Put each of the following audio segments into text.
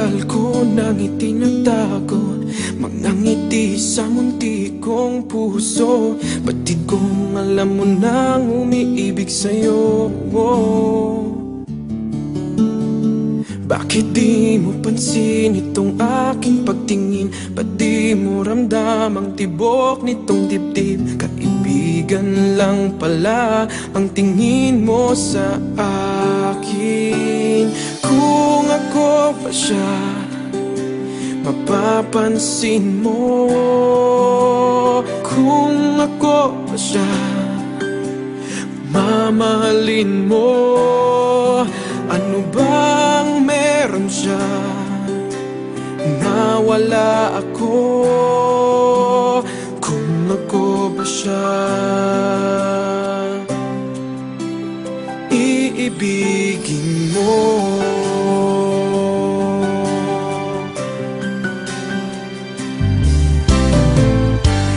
Matagal ko nang itinatago mga ngiti sa munti kong puso. Batid kong alam mo nang umiibig sa'yo. Bakit di mo pansin itong aking pagtingin? Ba't di mo ramdam ang tibok nitong dibdib? Kaibigan lang pala ang tingin mo sa akin. Kung ako pa siya, mapapansin mo. Kung ako pa siya, mamahalin mo. Ano bang meron siya na wala ako? Kung ako ba siya, iibigin mo.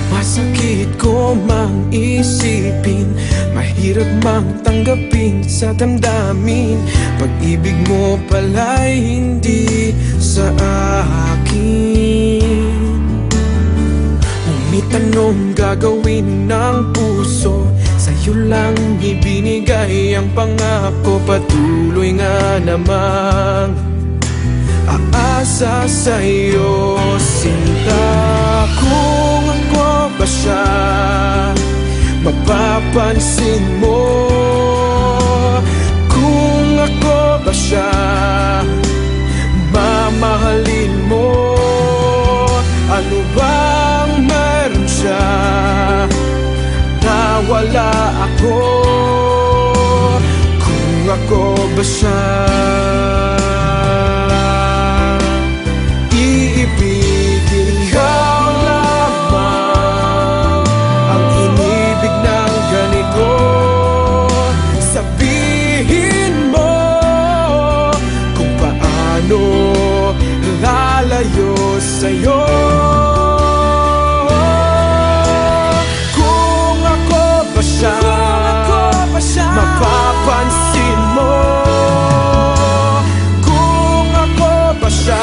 Masakit ko mang isipin, mahirap mang tanggapin sa damdamin. Pag-ibig mo pala'y hindi sa akin. Ngunit anong gagawin ng puso? Sa'yo lang ibinigay ang pangako. Patuloy nga namang aasa sa'yo, sinta. Kung ako ba siya, mapapansin mo. Kung ako ba siya, mamahalin mo. Ano bang meron siya na wala ako? Kung ako ba siya, iibigin ikaw lamang ang inibig ng ganito. Sabihin mo kung paano lalayo sa'yo. Kung ako ba siya, mapapansin mo. Kung ako ba siya,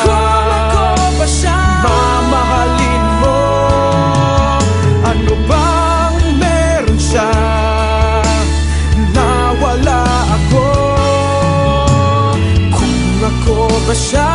mamahalin mo. Ano bang meron siya na wala ako? Kung ako ba siya,